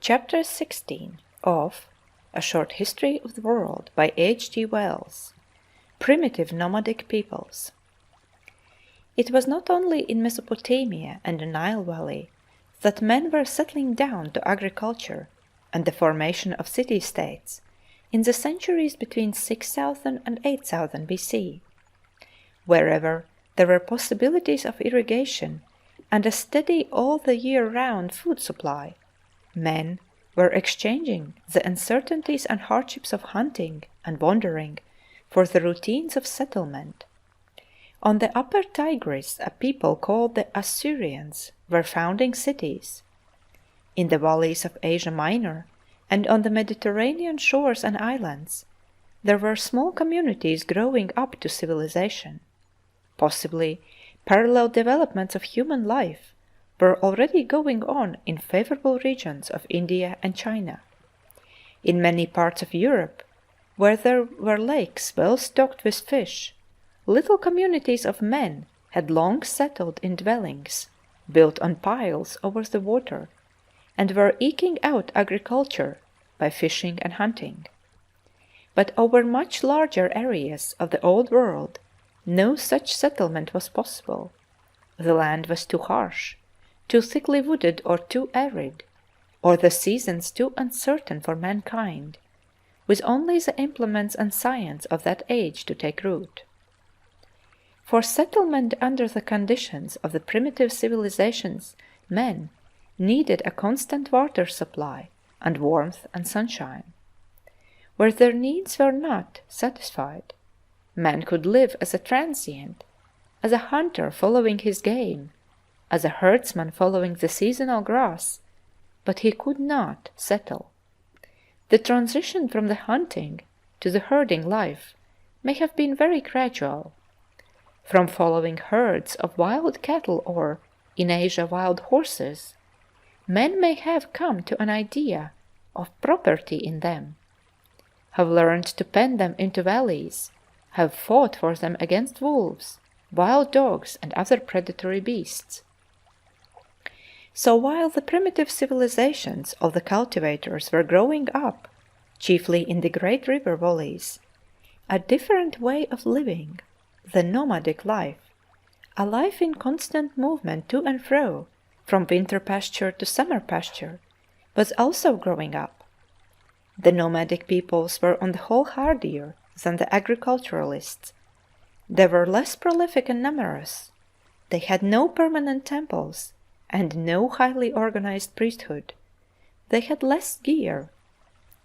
Chapter 16 of A Short History of the World by H.G. Wells. Primitive Nomadic Peoples. It was not only in Mesopotamia and the Nile Valley that men were settling down to agriculture and the formation of city-states in the centuries between 6000 and 8000 BC. Wherever there were possibilities of irrigation and a steady all-the-year-round food supply, men were exchanging the uncertainties and hardships of hunting and wandering for the routines of settlement. On the upper Tigris, a people called the Assyrians were founding cities. In the valleys of Asia Minor and on the Mediterranean shores and islands, there were small communities growing up to civilization. Possibly, parallel developments of human life were already going on in favorable regions of India and China. In many parts of Europe, where there were lakes well stocked with fish, little communities of men had long settled in dwellings built on piles over the water, and were eking out agriculture by fishing and hunting. But over much larger areas of the Old World, no such settlement was possible. The land was too harsh, too thickly wooded or too arid, or the seasons too uncertain for mankind, with only the implements and science of that age to take root. For settlement under the conditions of the primitive civilizations, men needed a constant water supply and warmth and sunshine. Where their needs were not satisfied, man could live as a transient, as a hunter following his game, as a herdsman following the seasonal grass, but he could not settle. The transition from the hunting to the herding life may have been very gradual. From following herds of wild cattle or, in Asia, wild horses, men may have come to an idea of property in them, have learned to pen them into valleys, have fought for them against wolves, wild dogs, and other predatory beasts. So while the primitive civilizations of the cultivators were growing up, chiefly in the great river valleys, a different way of living, the nomadic life, a life in constant movement to and fro, from winter pasture to summer pasture, was also growing up. The nomadic peoples were on the whole hardier than the agriculturalists. They were less prolific and numerous. They had no permanent temples and no highly organized priesthood. They had less gear,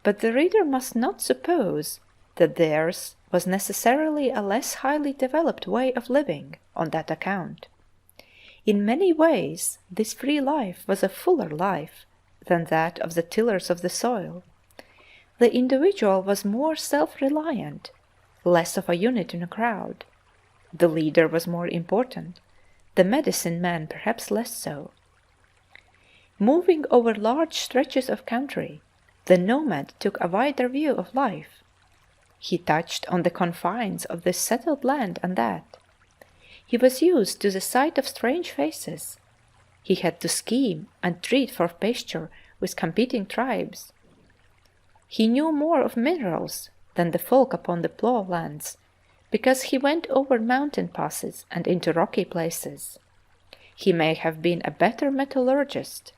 but the reader must not suppose that theirs was necessarily a less highly developed way of living on that account. In many ways, this free life was a fuller life than that of the tillers of the soil. The individual was more self-reliant, less of a unit in a crowd. The leader was more important, the medicine man perhaps less so. Moving over large stretches of country, the nomad took a wider view of life. He touched on the confines of this settled land and that. He was used to the sight of strange faces. He had to scheme and treat for pasture with competing tribes. He knew more of minerals than the folk upon the plowlands, because he went over mountain passes and into rocky places. He may have been a better metallurgist.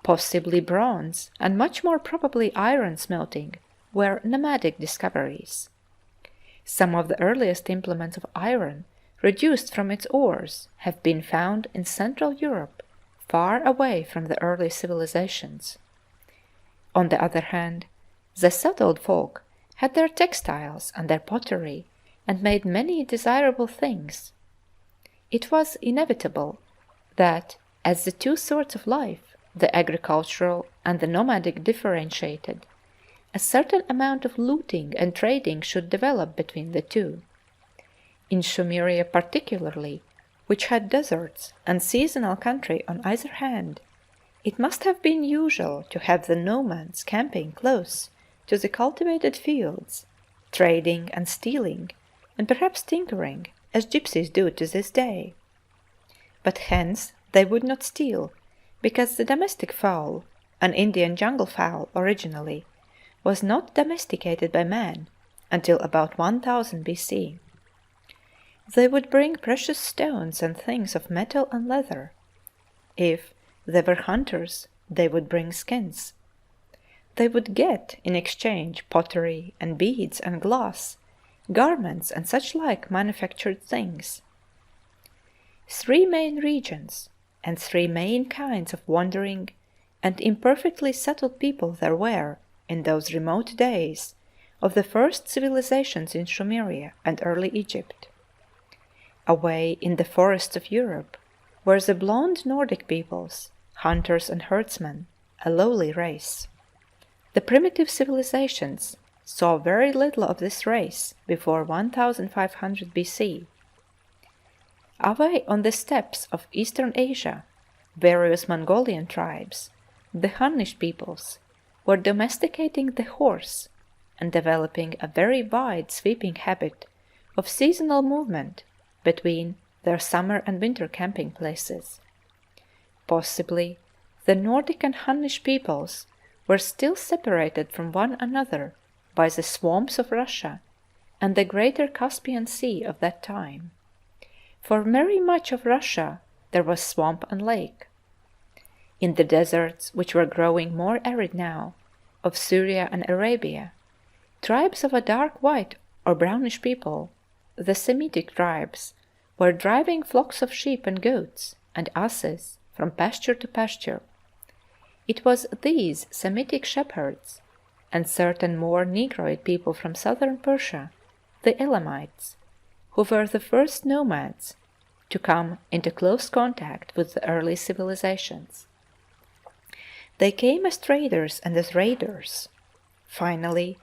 Possibly bronze, and much more probably iron smelting, were nomadic discoveries. Some of the earliest implements of iron, reduced from its ores, have been found in Central Europe, far away from the early civilizations. On the other hand, the settled folk had their textiles and their pottery, and made many desirable things. It was inevitable that, as the two sorts of life, the agricultural and the nomadic, differentiated, a certain amount of looting and trading should develop between the two. In Sumeria particularly, which had deserts and seasonal country on either hand, it must have been usual to have the nomads camping close to the cultivated fields, trading and stealing, and perhaps tinkering, as gypsies do to this day. But hence they would not steal, because the domestic fowl, an Indian jungle fowl originally, was not domesticated by man until about 1000 BC. They would bring precious stones and things of metal and leather. If they were hunters, they would bring skins. They would get in exchange pottery and beads and glass, garments and such like manufactured things. 3 main regions and 3 main kinds of wandering and imperfectly settled people there were in those remote days of the first civilizations in Sumeria and early Egypt. Away in the forests of Europe were the blond Nordic peoples, hunters and herdsmen, a lowly race. The primitive civilizations saw very little of this race before 1500 BC. Away on the steppes of Eastern Asia, various Mongolian tribes, the Hunnish peoples, were domesticating the horse and developing a very wide sweeping habit of seasonal movement between their summer and winter camping places. Possibly the Nordic and Hunnish peoples were still separated from one another by the swamps of Russia and the greater Caspian Sea of that time. For very much of Russia there was swamp and lake. In the deserts, which were growing more arid now, of Syria and Arabia, tribes of a dark white or brownish people, the Semitic tribes, were driving flocks of sheep and goats and asses from pasture to pasture. It was these Semitic shepherds and certain more Negroid people from southern Persia, the Elamites, who were the first nomads to come into close contact with the early civilizations. They came as traders and as raiders. Finally,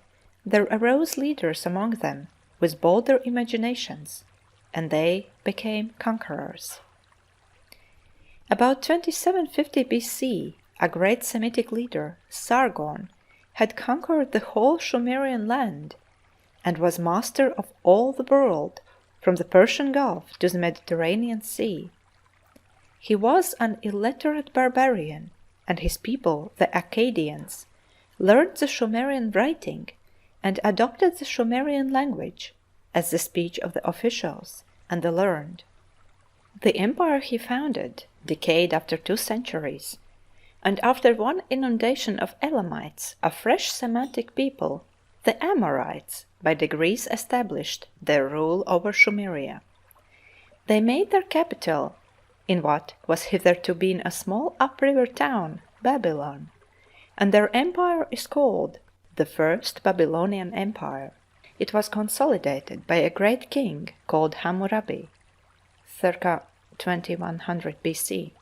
there arose leaders among them with bolder imaginations, and they became conquerors. About 2750 BC, a great Semitic leader, Sargon, had conquered the whole Sumerian land and was master of all the world from the Persian Gulf to the Mediterranean Sea. He was an illiterate barbarian, and his people, the Akkadians, learned the Sumerian writing and adopted the Sumerian language as the speech of the officials and the learned. The empire he founded decayed after 2 centuries, and after one inundation of Elamites, a fresh Semitic people, the Amorites by degrees established their rule over Sumeria. They made their capital in what was hitherto been a small upriver town, Babylon, and their empire is called the First Babylonian Empire. It was consolidated by a great king called Hammurabi, circa 2100 BC,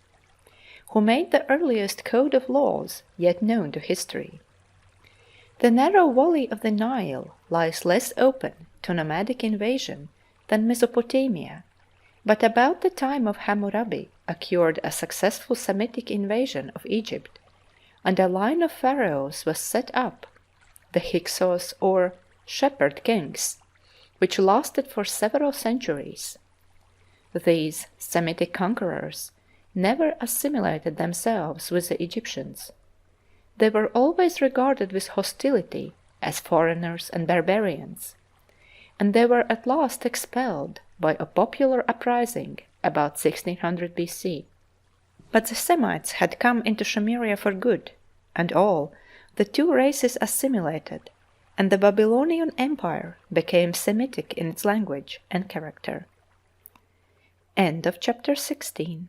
who made the earliest code of laws yet known to history. The narrow valley of the Nile lies less open to nomadic invasion than Mesopotamia, but about the time of Hammurabi occurred a successful Semitic invasion of Egypt, and a line of pharaohs was set up, the Hyksos or shepherd kings, which lasted for several centuries. These Semitic conquerors never assimilated themselves with the Egyptians. They were always regarded with hostility as foreigners and barbarians, and they were at last expelled by a popular uprising about 1600 BC. But the Semites had come into Sumeria for good, and all the 2 races assimilated, and the Babylonian Empire became Semitic in its language and character. End of chapter 16.